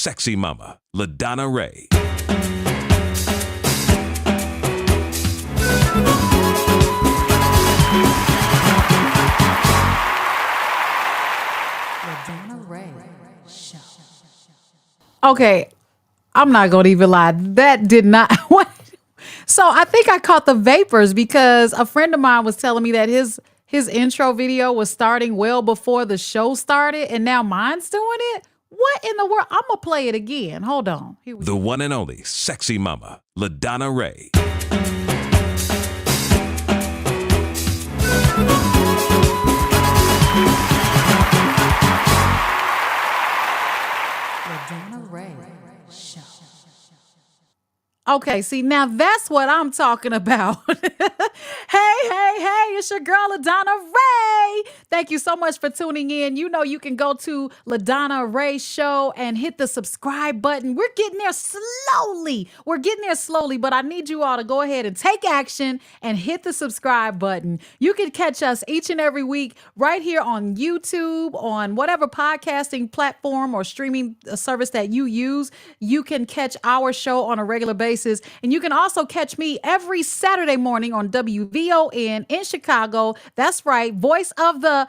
sexy mama, LaDonna Raeh. LaDonna Raeh Show. Okay, I'm not going to even lie. That did not... What? So I think I caught the vapors because a friend of mine was telling me that his intro video was starting well before the show started, and now mine's doing it. What in the world? I'm going to play it again. Hold on. Here we The go. one and only sexy mama, LaDonna Raeh. LaDonna Raeh Show. Okay, see, now that's what I'm talking about. Hey, it's your girl, LaDonna Raeh. Thank you so much for tuning in. You know you can go to LaDonna Raeh Show and hit the subscribe button. We're getting there slowly. But I need you all to go ahead and take action and hit the subscribe button. You can catch us each and every week right here on YouTube, on whatever podcasting platform or streaming service that you use. You can catch our show on a regular basis. And you can also catch me every Saturday morning on WVON in Chicago. That's right, voice of the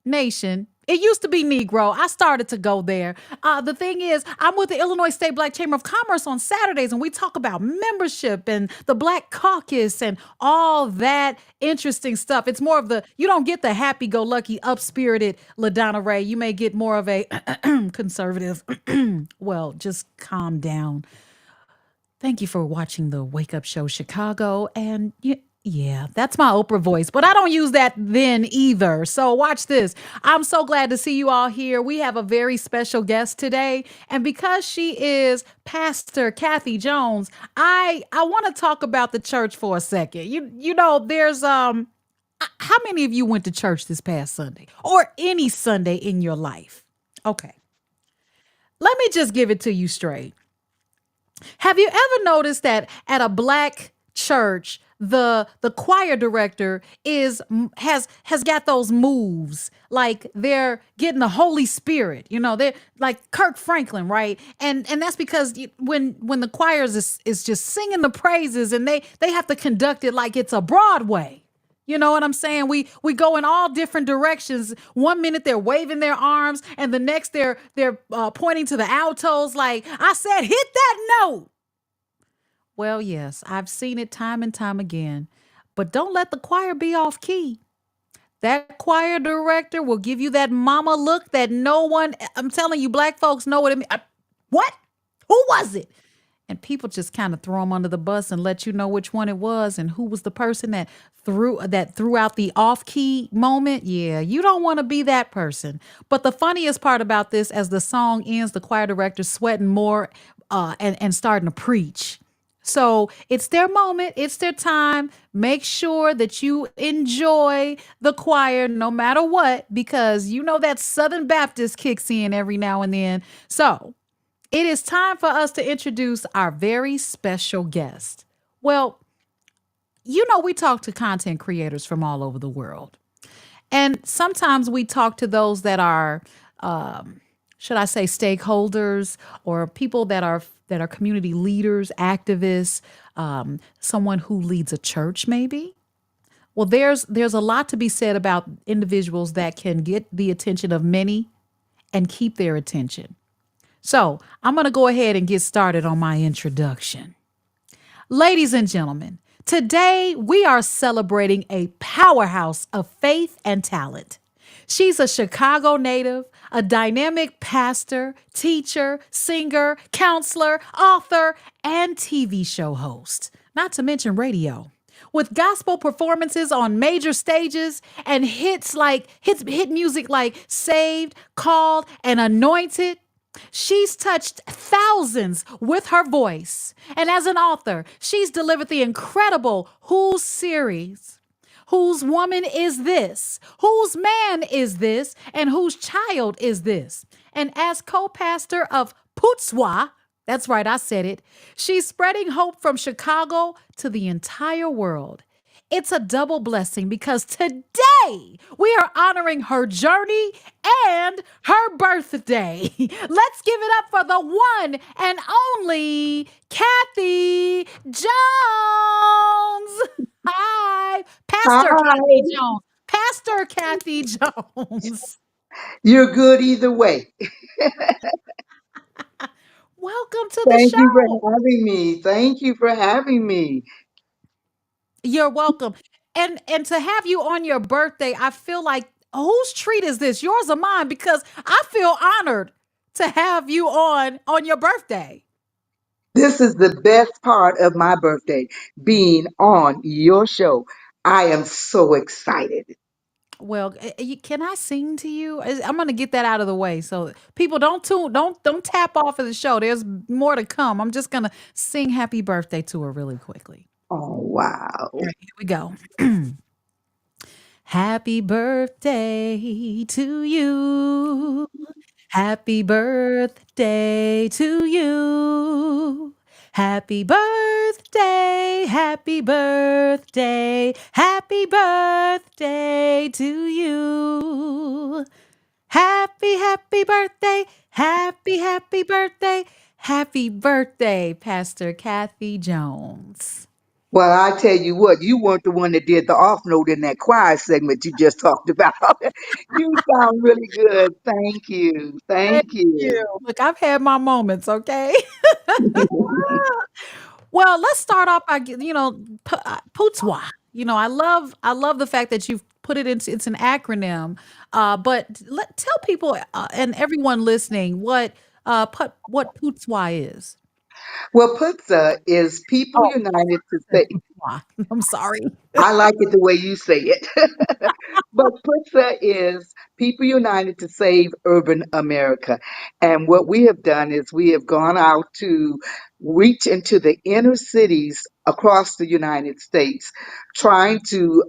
nation. It used to be Negro. I started to go there. The thing is, I'm with the Illinois State Black Chamber of Commerce on Saturdays, and we talk about membership and the Black Caucus and all that interesting stuff. It's more of you don't get the happy-go-lucky, up-spirited LaDonna Raeh. You may get more of a conservative, well, just calm down. Thank you for watching the Wake Up Show Chicago. And yeah, that's my Oprah voice, but I don't use that then either. So watch this. I'm so glad to see you all here. We have a very special guest today. And because she is Pastor Kathy Jones, I want to talk about the church for a second. You know, there's how many of you went to church this past Sunday or any Sunday in your life? Okay. Let me just give it to you straight. Have you ever noticed that at a Black church, the choir director has got those moves, like they're getting the Holy Spirit, you know, they're like Kirk Franklin, right? And that's because when the choirs is just singing the praises and they have to conduct it like it's a Broadway. You know what I'm saying? We go in all different directions. One minute they're waving their arms, and the next they're pointing to the altos like, I said, hit that note. Well, yes, I've seen it time and time again. But don't let the choir be off key. That choir director will give you that mama look that no one, I'm telling you, Black folks know what it means. What? Who was it? And people just kind of throw them under the bus and let you know which one it was and who was the person that threw out the off-key moment. Yeah, you don't want to be that person. But the funniest part about this, as the song ends, the choir director's sweating more and starting to preach. So it's their moment. It's their time. Make sure that you enjoy the choir no matter what, because you know that Southern Baptist kicks in every now and then. So it is time for us to introduce our very special guest. Well, you know, we talk to content creators from all over the world. And sometimes we talk to those that are, should I say, stakeholders or people that are community leaders, activists, someone who leads a church maybe. Well, there's a lot to be said about individuals that can get the attention of many and keep their attention. So I'm going to go ahead and get started on my introduction. Ladies and gentlemen, today we are celebrating a powerhouse of faith and talent. She's a Chicago native, a dynamic pastor, teacher, singer, counselor, author, and TV show host, not to mention radio. With gospel performances on major stages and hit music like Saved, Called, and Anointed, she's touched thousands with her voice. And as an author, she's delivered the incredible Whose series. Whose woman is this? Whose man is this? And whose child is this? And as co-pastor of Putzwa, that's right, I said it, she's spreading hope from Chicago to the entire world. It's a double blessing because today we are honoring her journey and her birthday. Let's give it up for the one and only Kathy Jones. Hi, Pastor Kathy Hi, Jones. Pastor Kathy Jones. you're good either way. Welcome to the Thank you for show. having me. Thank you for having me. You're welcome. And to have you on your birthday, I feel like whose treat is this? Yours or mine? Because I feel honored to have you on your birthday. This is the best part of my birthday, being on your show. I am so excited. Well, can I sing to you? I'm going to get that out of the way so people don't tap off of the show. There's more to come. I'm just going to sing happy birthday to her really quickly. Oh, All wow. right, here we go. Happy birthday to you. Happy birthday to you. Happy birthday, happy birthday, happy birthday to you. Happy birthday, happy birthday, happy birthday, Pastor Kathy Jones. Well, I tell you what, you weren't the one that did the off note in that choir segment you just talked about. You sound really good. Thank you. Thank Thank you. you. Look, I've had my moments, okay? Well, let's start off by Pootswa. I love the fact that you've put it into it's an acronym. But tell people and everyone listening what Pootswa is. Well, PUTSA is People Oh, United to I said Say. Pootswa. I'm sorry. I like it the way you say it. But PUTSA is People United to Save Urban America. And what we have done is we have gone out to reach into the inner cities across the United States, trying to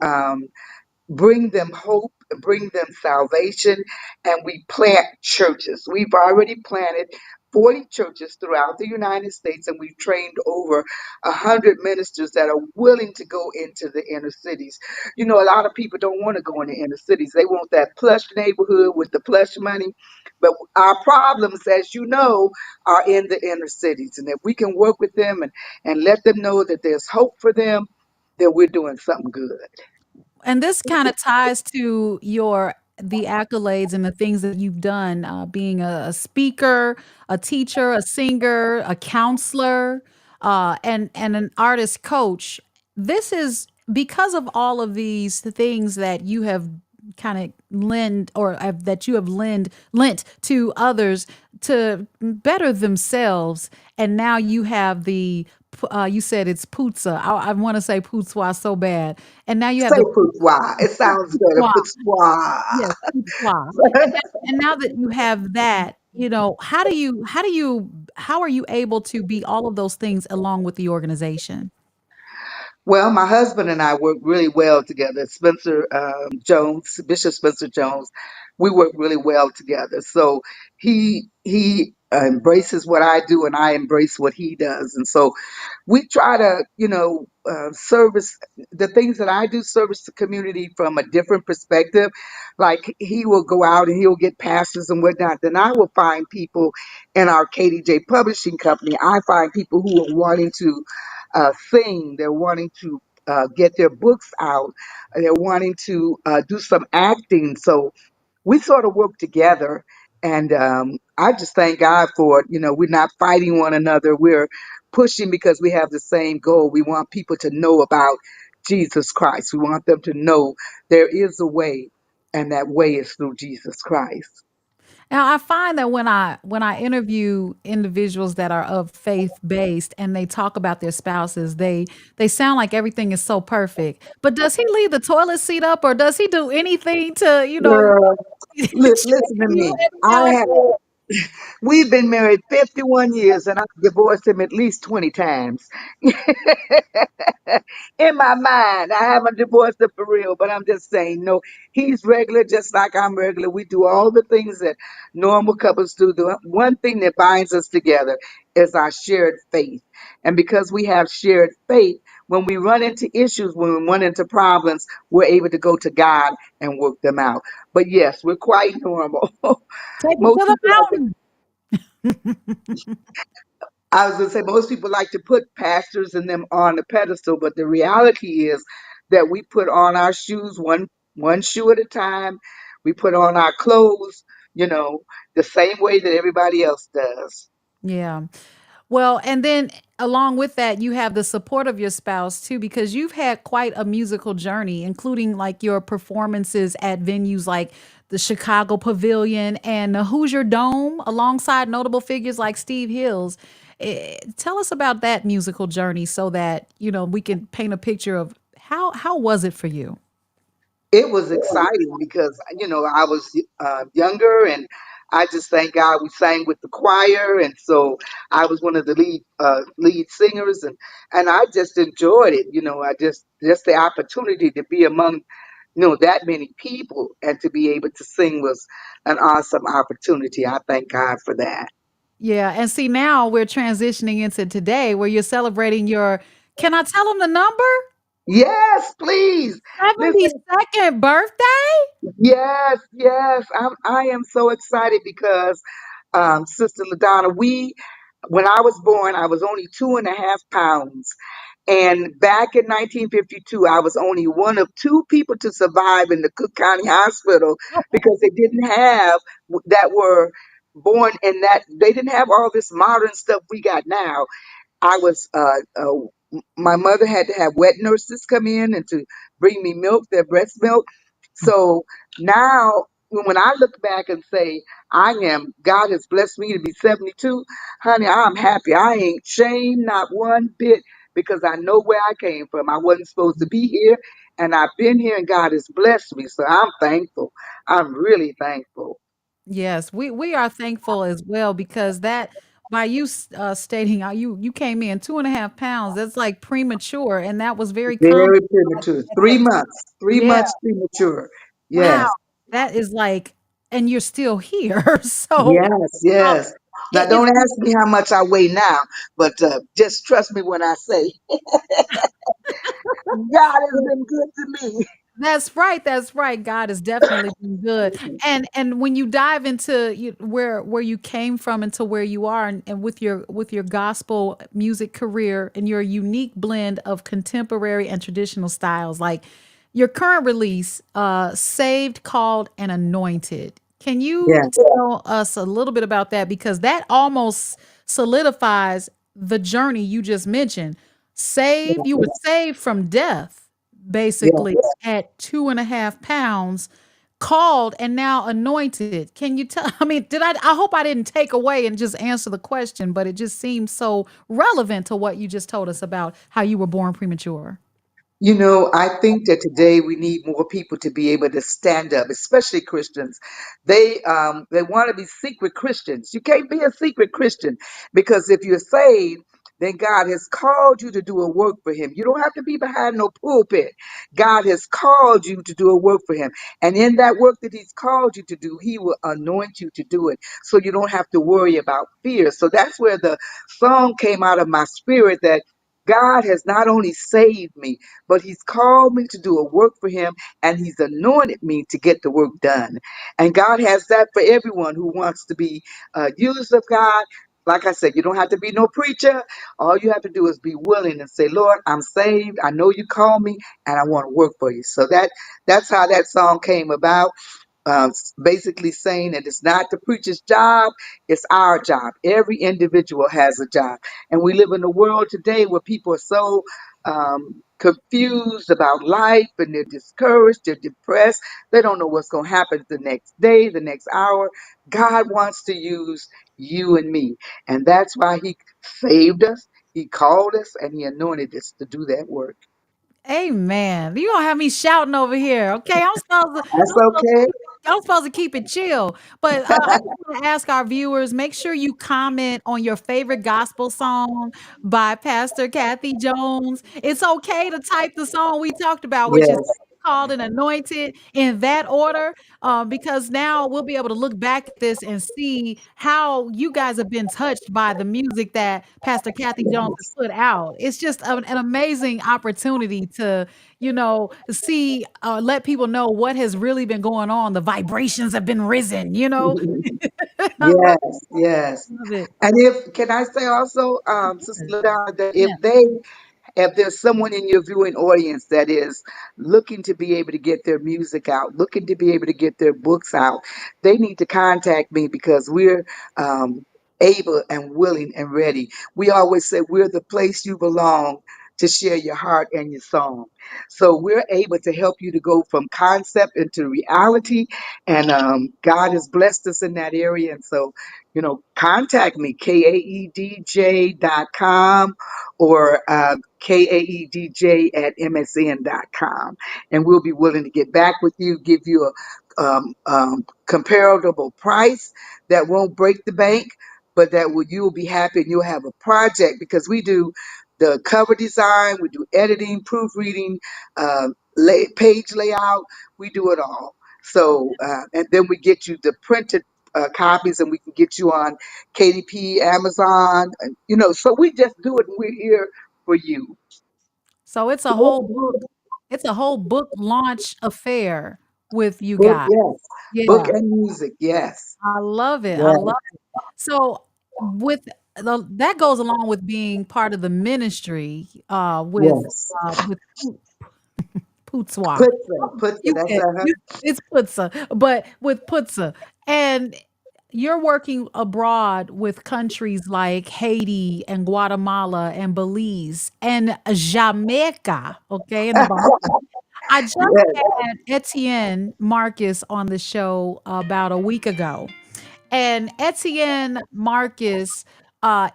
bring them hope, bring them salvation, and we plant churches. We've already planted 40 churches throughout the United States, and we've trained over 100 ministers that are willing to go into the inner cities. You know, a lot of people don't want to go in the inner cities. They want that plush neighborhood with the plush money. But our problems, as you know, are in the inner cities. And if we can work with them and let them know that there's hope for them, then we're doing something good. And this kind of ties to the accolades and the things that you've done, being a speaker, a teacher, a singer, a counselor, and an artist coach. This is because of all of these things that you have kind of lend or that you have lent to others to better themselves, and now you have you said it's Pootsa. I want to say Pootswa so bad, and now you have Say the pourquoi. It sounds better. Pootswa. Pourquoi. Yes, Pootswa. And now that you have that, how are you able to be all of those things along with the organization? Well, my husband and I work really well together. Spencer Jones, Bishop Spencer Jones, we work really well together. So he embraces what I do, and I embrace what he does. And so we try to, service the things that I do, service the community from a different perspective. Like he will go out and he'll get pastors and whatnot. Then I will find people in our KDJ Publishing company. I find people who are wanting to sing. They're wanting to get their books out. They're wanting to do some acting. So we sort of work together. And I just thank God for it. You know, we're not fighting one another. We're pushing because we have the same goal. We want people to know about Jesus Christ. We want them to know there is a way, and that way is through Jesus Christ. Now, I find that when I interview individuals that are of faith based and they talk about their spouses, they sound like everything is so perfect. But does he leave the toilet seat up, or does he do anything to Girl, check listen to you me. every I now and have. then? We've been married 51 years and I've divorced him at least 20 times. In my mind, I haven't divorced him for real, but I'm just saying, no, he's regular just like I'm regular. We do all the things that normal couples do. The one thing that binds us together is our shared faith. And because we have shared faith, when we run into issues, when we run into problems, we're able to go to God and work them out. But yes, we're quite normal. Take it Most to the people like to, mountain. I was going to say, most people like to put pastors and them on the pedestal, but the reality is that we put on our shoes one shoe at a time. We put on our clothes, you know, the same way that everybody else does. Yeah. Well, and then along with that, you have the support of your spouse too, because you've had quite a musical journey, including like your performances at venues like the Chicago Pavilion and the Hoosier Dome, alongside notable figures like Steve Hills. Tell us about that musical journey so that, we can paint a picture of how was it for you? It was exciting because I was younger, and I just thank God we sang with the choir, and so I was one of the lead singers, and I just enjoyed it. I just the opportunity to be among that many people and to be able to sing was an awesome opportunity. I thank God for that. Yeah, and see now we're transitioning into today where you're celebrating your, can I tell them the number? Yes, please. Listen, 72nd birthday? yes, yes. I am so excited because Sister LaDonna, when I was born, I was only 2.5 pounds. And back in 1952, I was only one of two people to survive in the Cook County Hospital because they didn't have that were born in that, they didn't have all this modern stuff we got now. I was my mother had to have wet nurses come in and to bring me milk, their breast milk. So now when I look back and say God has blessed me to be 72, honey, I'm happy. I ain't shamed not one bit because I know where I came from. I wasn't supposed to be here, and I've been here, and God has blessed me. So I'm thankful. I'm really thankful. Yes, we are thankful as well because that by you stating how you came in 2.5 pounds, that's like premature, and that was very common Very premature. at Three that time. months. Three Yeah, months premature. wow, Yes. that is like, and you're still here. So Yes, uh, yes. Now, it's don't ask me how much I weigh now, but just trust me when I say God has been good to me. That's right, that's right. God has definitely been good. And when you dive into where you came from into where you are, and with your gospel music career and your unique blend of contemporary and traditional styles, like your current release, Saved, Called, and Anointed. Can you Yes, tell us a little bit about that? Because that almost solidifies the journey you just mentioned. Saved, you were saved from death basically yes. at 2.5 pounds, called and now anointed. Can you tell? I mean, I hope I didn't take away and just answer the question, but it just seems so relevant to what you just told us about how you were born premature. I think that today we need more people to be able to stand up, especially Christians. They want to be secret Christians. You can't be a secret Christian because if you're saved, then God has called you to do a work for Him. You don't have to be behind no pulpit. God has called you to do a work for Him, and in that work that He's called you to do, He will anoint you to do it, so you don't have to worry about fear. So that's where the song came out of my spirit that. God has not only saved me, but he's called me to do a work for him and he's anointed me to get the work done. And God has that for everyone who wants to be used of God. Like I said, you don't have to be no preacher. All you have to do is be willing and say, Lord, I'm saved. I know you called me and I want to work for you. So that's how that song came about, basically saying that it's not the preacher's job, it's our job. Every individual has a job. And we live in a world today where people are so confused about life and they're discouraged, they're depressed, they don't know what's going to happen the next day, the next hour. God wants to use you and me. And that's why He saved us, He called us, and He anointed us to do that work. Amen. You don't have me shouting over here. Okay. That's okay. I'm supposed to keep it chill. But I just want to ask our viewers, make sure you comment on your favorite gospel song by Pastor Kathy Jones. It's okay to type the song we talked about, which is Yes. called and anointed in that order, because now we'll be able to look back at this and see how you guys have been touched by the music that Pastor Kathy Jones has Yes. put out. It's just an amazing opportunity to, see, let people know what has really been going on. The vibrations have been risen. I Yes, yes. love it. And if can I say also, Sister Yes. LaDonna, that Yeah. if there's someone in your viewing audience that is looking to be able to get their music out, looking to be able to get their books out, they need to contact me because we're able and willing and ready. We always say we're the place you belong to share your heart and your song. So we're able to help you to go from concept into reality. And God has blessed us in that area. And so, contact me, kaedj.com or kaedj at msn.com. And we'll be willing to get back with you, give you a comparable price that won't break the bank, but that will you'll be happy and you'll have a project because we do the cover design, we do editing, proofreading, page layout, we do it all. So, and then we get you the printed copies and we can get you on KDP, Amazon, so we just do it and we're here for you. So it's a whole book launch affair with you Book, guys. yes. Book Yeah. and music, yes. I love it. I Yes, love it. So with that goes along with being part of the ministry, yes. with Pootswa. Put You that's can it's Putsa, but with Putsa. And you're working abroad with countries like Haiti and Guatemala and Belize and Jamaica, okay, in the Bahamas. I just yes. had Etienne Marcus on the show about a week ago. And Etienne Marcus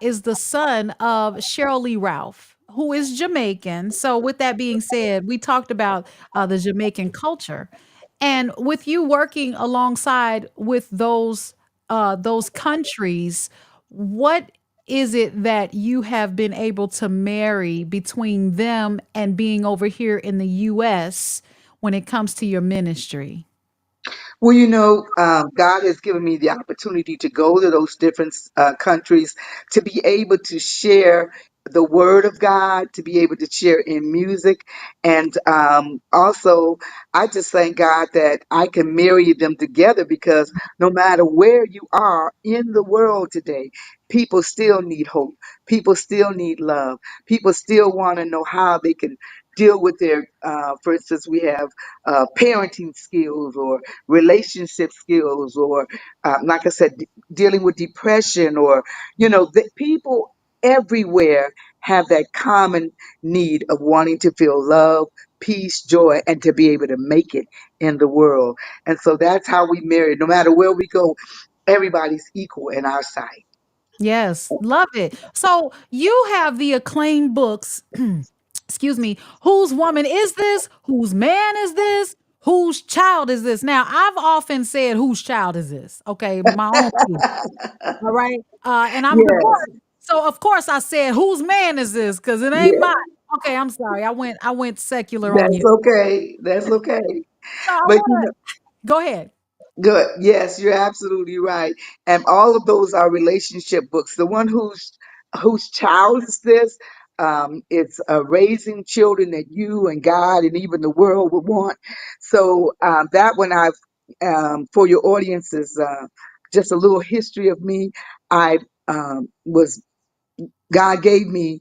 is the son of Cheryl Lee Ralph, who is Jamaican. So, with that being said, we talked about the Jamaican culture, and with you working alongside with those countries, what is it that you have been able to marry between them and being over here in the U.S. when it comes to your ministry? Well, God has given me the opportunity to go to those different countries to be able to share the word of God, to be able to share in music. And also, I just thank God that I can marry them together because no matter where you are in the world today, people still need hope. People still need love. People still want to know how they can deal with for instance, we have parenting skills or relationship skills or like I said, dealing with depression or the people everywhere have that common need of wanting to feel love, peace, joy, and to be able to make it in the world. And so that's how we marry. No matter where we go, everybody's equal in our sight. Yes, love it. So you have the acclaimed books, excuse me, whose woman is this? Whose man is this? Whose child is this? Now, I've often said, whose child is this? Okay, my own kid. All right. And I'm Yes, divorced. So of course I said, whose man is this? Because it ain't mine. yes, Okay, I'm sorry. I went secular on you. that's okay. That's okay. So I But wanna go ahead. good. Yes, you're absolutely right. And all of those are relationship books. The one whose child is this? It's raising children that you and God and even the world would want. So that one I've for your audience is just a little history of me. I was God gave me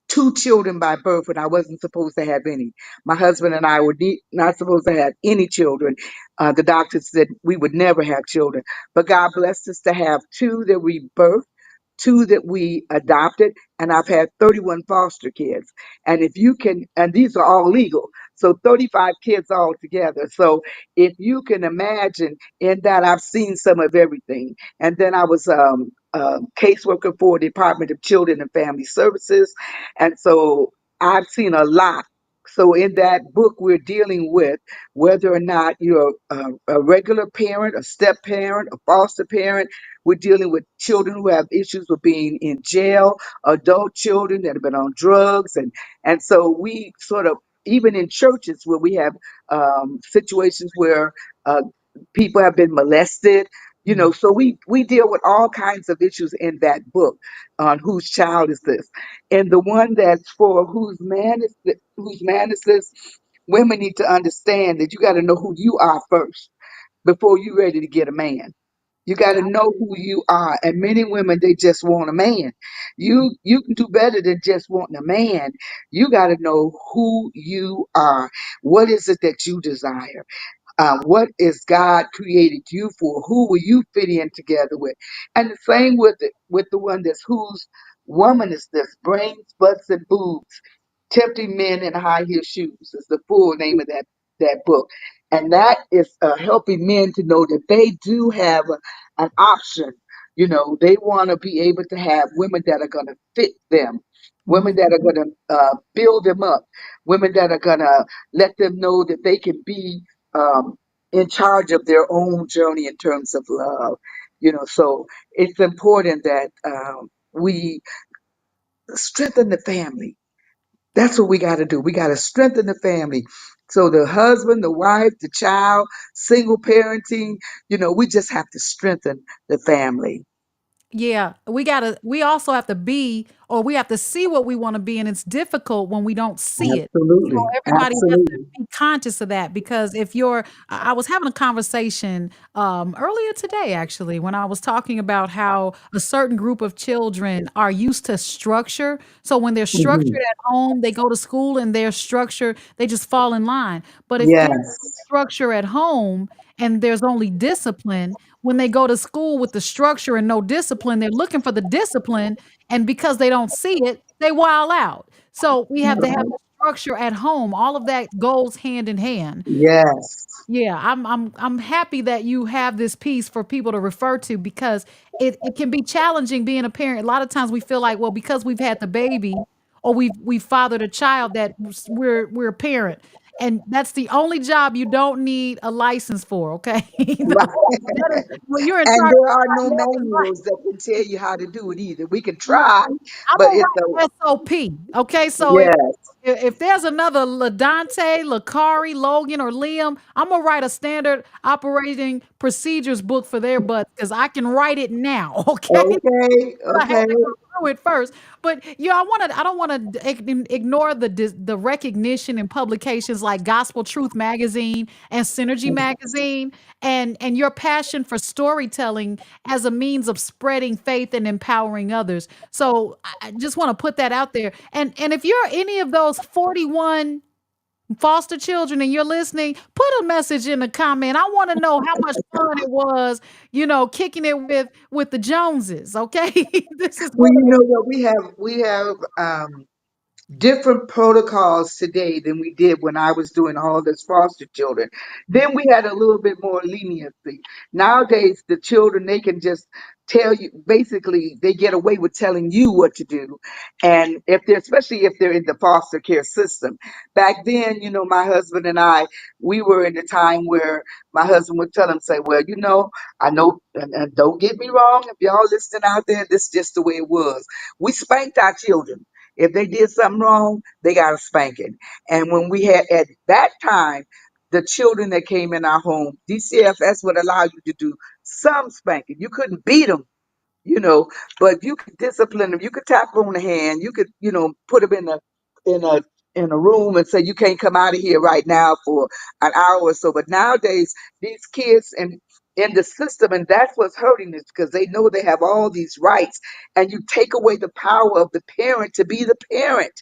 two children by birth, and I wasn't supposed to have any. My husband and I were not supposed to have any children. The doctor said we would never have children, but God blessed us to have two that we birthed, two that we adopted, and I've had 31 foster kids. And if you can, and these are all legal, so 35 kids altogether. So if you can imagine, in that I've seen some of everything. And then I was caseworker for Department of Children and Family Services, and so I've seen a lot. So in that book, we're dealing with whether or not you're a regular parent, a step parent, a foster parent. We're dealing with children who have issues with being in jail, adult children that have been on drugs, and so we sort of even in churches where we have situations where uh, people have been molested. So we deal with all kinds of issues in that book on whose child is this, and the one that's for whose man is this. Women need to understand that you got to know who you are first before you're ready to get a man. You got to know who you are. And many women, they just want a man. You can do better than just wanting a man. You got to know who you are. What is it that you desire? What is God created you for? Who will you fit in together with? And the same with the one that's whose woman is this? Brains, butts, and boobs. Tempting Men in High Heel Shoes is the full name of that book. And that is helping men to know that they do have an option. They want to be able to have women that are going to fit them, women that are going to build them up, women that are going to let them know that they can be in charge of their own journey in terms of love. So it's important that we strengthen the family. That's what we got to do. We got to strengthen the family. So the husband, the wife, the child, single parenting, we just have to strengthen the family. Yeah, we also have to be, or we have to see what we wanna be, and it's difficult when we don't see it. So Absolutely. everybody has to Absolutely. be conscious of that, because if you're I was having a conversation, earlier today actually, when I was talking about how a certain group of children are used to structure. So when they're structured Hmm. at home, they go to school and they're structured, they just fall in line. But if there's Yes. no structure at home and there's only discipline, when they go to school with the structure and no discipline, they're looking for the discipline, and because they don't see it, they wild out. So we have to have Right. the structure at home. All of that goes hand in hand. Yes. Yeah, I'm happy that you have this piece for people to refer to, because it can be challenging being a parent. A lot of times we feel like, well, because we've had the baby or we've fathered a child, that we're a parent. And that's the only job you don't need a license for, okay? Right. That is when you're in And charge there of are no somebody else's life. manuals that can tell you how to do it either. We can Look, try, I'm but gonna it's a write SOP. Okay, so yes. if there's another LaDonte, Lakari, Logan, or Liam, I'm gonna write a standard operating procedures book for their butts, because I can write it now. Okay, Okay. but I had Okay. to go through it first. But yeah, I don't want to ignore the recognition in publications like Gospel Truth Magazine and Synergy Magazine, and your passion for storytelling as a means of spreading faith and empowering others. So I just want to put that out there. And if you're any of those 41 foster children and you're listening, put a message in the comment. I want to know how much fun it was, kicking it with the Joneses. Okay, this is Well, what you know what we have different protocols today than we did when I was doing all this foster children. Then we had a little bit more leniency. Nowadays, the children, they can just tell you, basically, they get away with telling you what to do. And if they're, especially if they're in the foster care system. Back then, my husband and I, we were in a time where my husband would tell him, say, well, I know, and don't get me wrong, if y'all listening out there, this is just the way it was. We spanked our children. If they did something wrong, they got a spanking. And when we had at that time, the children that came in our home, DCFS would allow you to do some spanking. You couldn't beat them, you know, but you could discipline them. You could tap them on the hand. You could, put them in a in a room and say you can't come out of here right now for an hour or so. But nowadays, these kids and in the system, and that's what's hurting us because they know they have all these rights, and you take away the power of the parent to be the parent.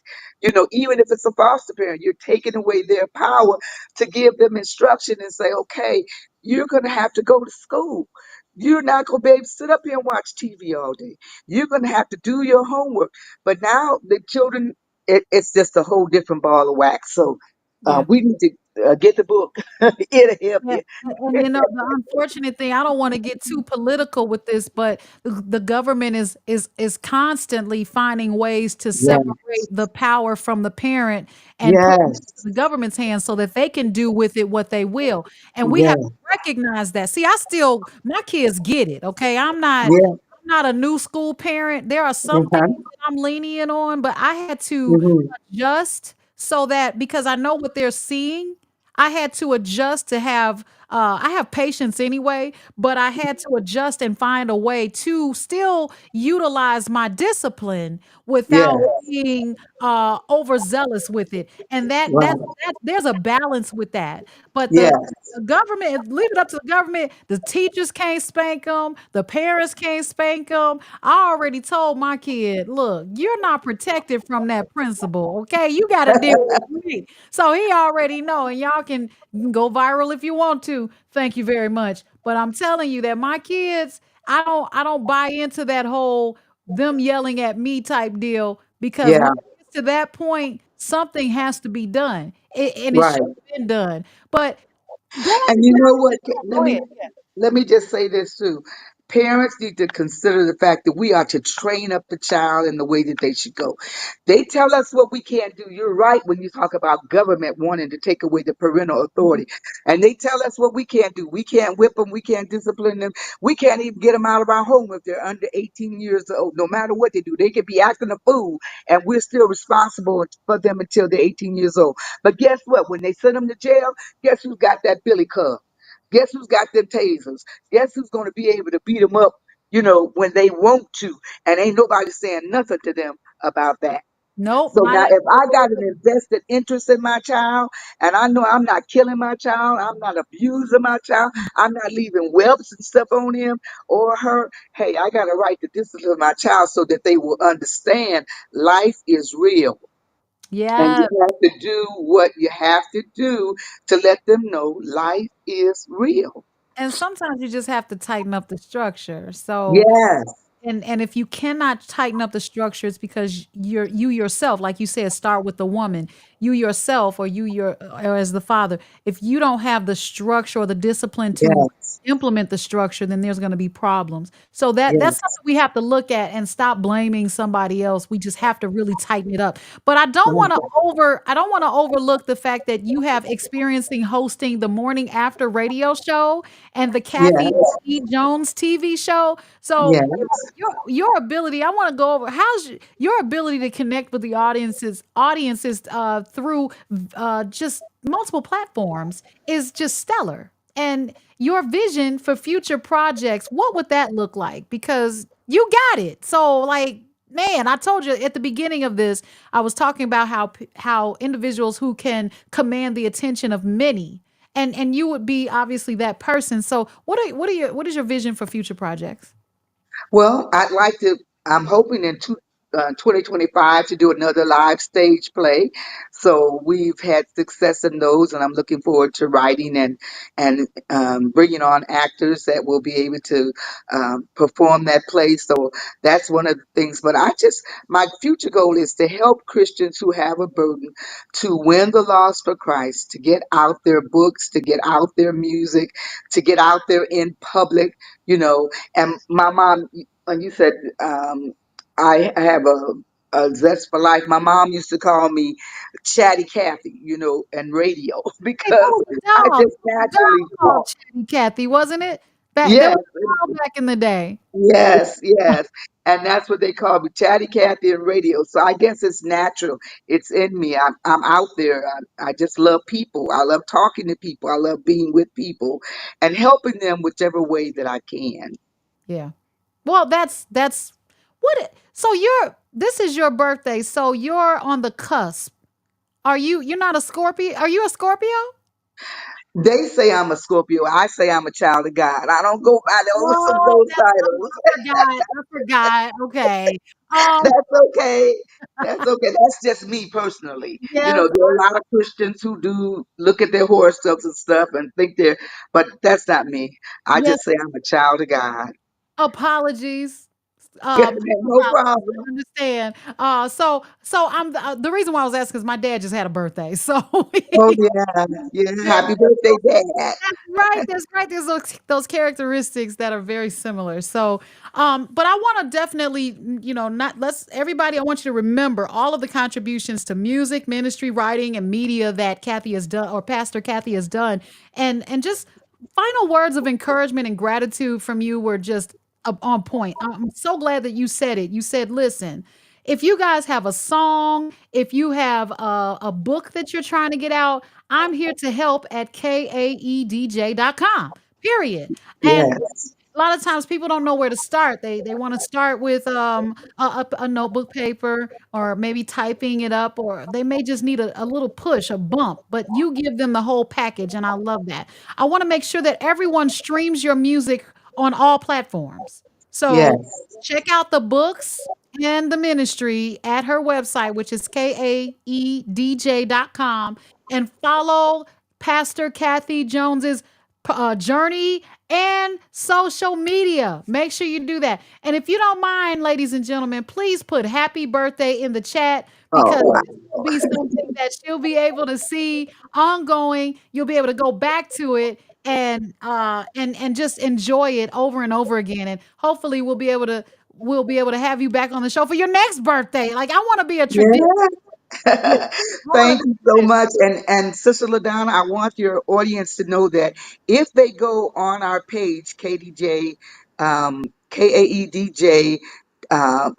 Even if it's a foster parent, you're taking away their power to give them instruction and say, okay, you're going to have to go to school. You're not going to be able to sit up here and watch TV all day. You're going to have to do your homework. But now the children, it's just a whole different ball of wax. So Yeah. we need to get the book. It'll help Yeah, you. and the unfortunate thing, I don't wanna get too political with this, but the government is constantly finding ways to separate Yes. the power from the parent and put it Yes. into the government's hands so that they can do with it what they will, and we have to Yes. recognize that. See, my kids get it, okay? Yeah. I'm not a new school parent. There are some things Uh-huh. that I'm lenient on, but I had to Hmm. adjust so that because I know what they're seeing, I had to adjust to have I have patience anyway, but I had to adjust and find a way to still utilize my discipline Yeah. without being overzealous with it. And Right. that there's a balance with that. But Yeah. the government, leave it up to the government. The teachers can't spank them. The parents can't spank them. I already told my kid, look, you're not protected from that principal. Okay, you got to deal with me. So he already know, and y'all can go viral if you want to. Thank you very much. But I'm telling you that my kids, I don't buy into that whole them yelling at me type deal because Yeah. when it gets to that point, something has to be done. And it should Right. have been done. But going And you know what? go ahead. Let me just say this too. Parents need to consider the fact that we are to train up the child in the way that they should go. They tell us what we can't do. You're right when you talk about government wanting to take away the parental authority. And they tell us what we can't do. We can't whip them. We can't discipline them. We can't even get them out of our home if they're under 18 years old. No matter what they do, they could be acting a fool and we're still responsible for them until they're 18 years old. But guess what? When they send them to jail, guess who's got that billy club? Guess who's got them tasers? Guess who's going to be able to beat them up, when they want to? And ain't nobody saying nothing to them about that. Nope, So not now, at if I got all. an invested interest in my child, and I know I'm not killing my child, I'm not abusing my child, I'm not leaving whelps and stuff on him or her, hey, I got a right to discipline my child so that they will understand life is real. And you Yes. have to do what you have to do to let them know life is real. And sometimes you just have to tighten up the structure. So Yes, and if you cannot tighten up the structure, it's because you yourself, like you said, start with the woman. You yourself, or or as the father, if you don't have the structure or the discipline to yes, implement the structure, then there's going to be problems. So that's yes. something we have to look at and stop blaming somebody else. We just have to really tighten it up. But I don't want to overlook the fact that you have experiencing hosting the morning after radio show and the Kathy Yes, E. Jones TV show. So yes. your ability, I want to go over how's your ability to connect with the audiences through just multiple platforms is just stellar. And your vision for future projects, what would that look like? Because you got it. So like, man, I told you at the beginning of this, I was talking about how individuals who can command the attention of many, and you would be obviously that person. So what is your vision for future projects? Well, I'm hoping in 2025 to do another live stage play. So we've had success in those, and I'm looking forward to writing and bringing on actors that will be able to perform that play. So that's one of the things. But my future goal is to help Christians who have a burden to win the lost for Christ, to get out their books, to get out their music, to get out there in public, you know. And my mom, and you said, I have a zest for life. My mom used to call me Chatty Cathy, and radio Hey, that because was a I dog. just It was a naturally dog called talk. Chatty Cathy, wasn't it? Back there Yes, was a dog back in the day. yes, yes. And that's what they call me, Chatty Cathy in radio. So I guess it's natural. It's in me. I'm out there. I just love people. I love talking to people. I love being with people and helping them whichever way that I can. Yeah. Well, that's so this is your birthday, so you're on the cusp. You're not a Scorpio? Are you a Scorpio? They say I'm a Scorpio. I say I'm a child of God. I don't go by Oh, those that's titles. I forgot. I forgot. Okay. Um, That's okay. That's okay. That's just me personally. yes, There are a lot of Christians who do look at their horoscopes and stuff and think but that's not me. I yes, just say I'm a child of God. apologies. No Apologies. problem. I understand. So I'm the reason why I was asking is my dad just had a birthday. So Oh yeah, yeah. yeah, Happy birthday, Dad. that's right. That's right. There's those characteristics that are very similar. So, but I want to definitely, not let's everybody. I want you to remember all of the contributions to music, ministry, writing, and media that Kathy has done, or Pastor Kathy has done, and just final words of encouragement and gratitude from you were just on point. I'm so glad that you said it. You said, "Listen." if you guys have a song, if you have a book that you're trying to get out, I'm here to help at kaedj.com. Period. And Yes. a lot of times people don't know where to start. They want to start with a notebook paper or maybe typing it up, or they may just need a little push, a bump, but you give them the whole package, and I love that. I want to make sure that everyone streams your music on all platforms. So Yes. check out the books and the ministry at her website, which is kaedj.com, and follow Pastor Kathy Jones's journey and social media. Make sure you do that. And if you don't mind, ladies and gentlemen, please put happy birthday in the chat, Oh, because wow. this will be something that she'll be able to see ongoing. You'll be able to go back to it and just enjoy it over and over again. And hopefully we'll be able to have you back on the show for your next birthday. Like, I want to be a tradition. Yeah. Yeah. I want to Thank be you a so tradition. much. And Sister LaDonna, I want your audience to know that if they go on our page, KDJ, KAEDJ, .co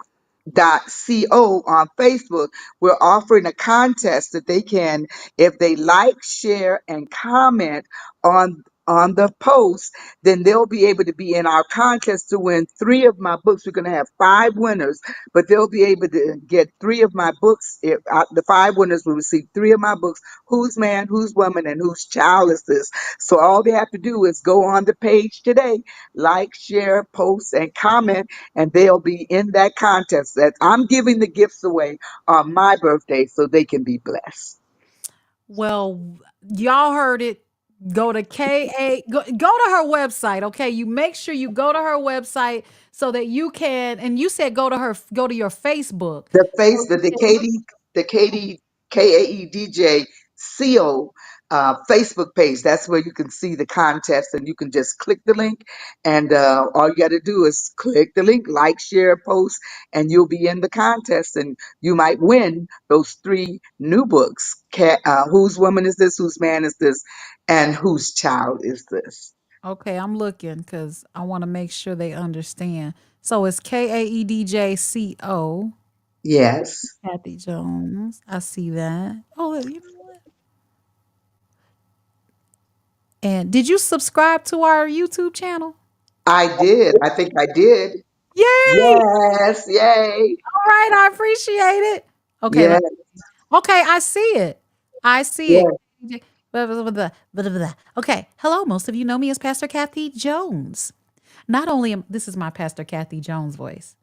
on Facebook, we're offering a contest that they can, if they like, share, and comment on the post, then they'll be able to be in our contest to win three of my books. We're going to have five winners, but they'll be able to get three of my books. If the five winners will receive three of my books: Whose Man, Whose Woman, and Whose Child Is This? So all they have to do is go on the page today, like, share, post, and comment, and they'll be in that contest. That I'm giving the gifts away on my birthday so they can be blessed. Well, y'all heard it. Go to go to her website, okay? You make sure you go to her website so that you can, and you said go to your Facebook. The So face, the Katie, KAEDJ CO Facebook page. That's where you can see the contest, and you can just click the link. And all you got to do is click the link, like, share, post, and you'll be in the contest. And you might win those three new books: Whose Woman Is This? Whose Man Is This? And Whose Child Is This? okay, I'm looking because I want to make sure they understand. So it's KAEDJCO, Yes, Kathy Jones. I see that. Oh, you know what? And did you subscribe to our YouTube channel? I did. I think I did. Yay! Yes, yay. All right, I appreciate it. Okay, Yes, okay, I see it. I see it. yes. Blah, blah, blah, blah, blah, blah, blah. Okay, hello. Most of you know me as Pastor Kathy Jones. Not only am this is my Pastor Kathy Jones voice.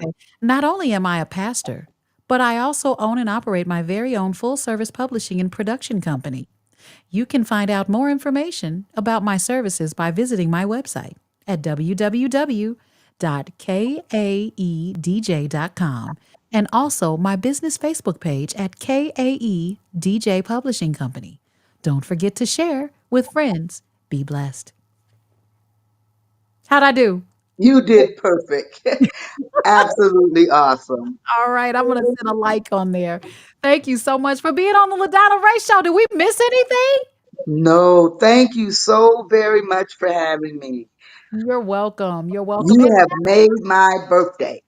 Okay. Not only am I a pastor, but I also own and operate my very own full service publishing and production company. You can find out more information about my services by visiting my website at www.kaedj.com, and also my business Facebook page at KAEDJ Publishing Company. Don't forget to share with friends. Be blessed. How'd I do? You did perfect. Absolutely awesome. All right, I'm going to send a like on there. Thank you so much for being on the LaDonna Raeh Show. Did we miss anything? No, thank you so very much for having me. You're welcome. You're welcome. You have made my birthday.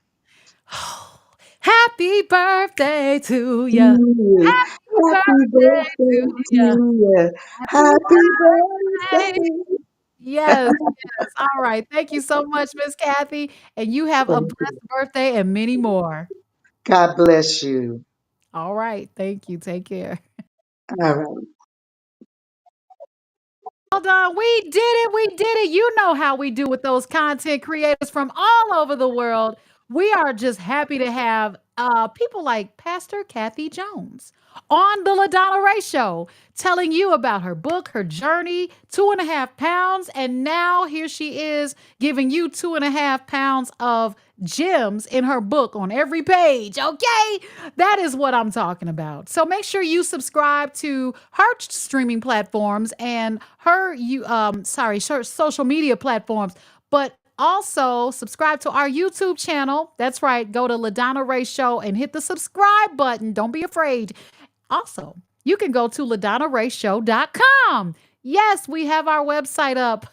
Happy birthday to To ya. you. Happy Happy birthday birthday to to ya. you. Happy Happy birthday. birthday. Yes, yes. All right. Thank you so much, Miss Kathy. And you have a Thank you. blessed birthday and many more. God bless you. All right. Thank you. Take care. All right. Well done. We did it. We did it. You know how we do with those content creators from all over the world. We are just happy to have people like Pastor Kathy Jones on the LaDonna Raeh Show, telling you about her book, her journey, 2.5 pounds. And now here she is giving you 2.5 pounds of gems in her book on every page. Okay. That is what I'm talking about. So make sure you subscribe to her streaming platforms and her social media platforms, but also subscribe to our YouTube channel. That's right. Go to LaDonna Raeh Show and hit the subscribe button. Don't be afraid. Also, you can go to LaDonnaRaehShow.com. Yes, we have our website up.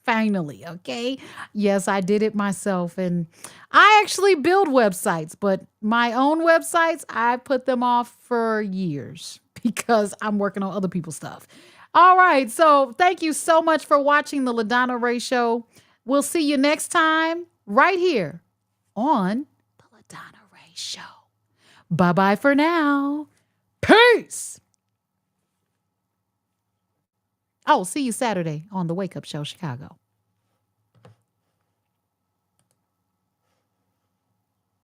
Finally, okay? Yes, I did it myself. And I actually build websites, but my own websites, I put them off for years because I'm working on other people's stuff. All right. So thank you so much for watching the LaDonna Raeh Show. We'll see you next time right here on the LaDonna Raeh Show. Bye-bye for now. Peace. Oh, see you Saturday on the Wake Up Show, Chicago.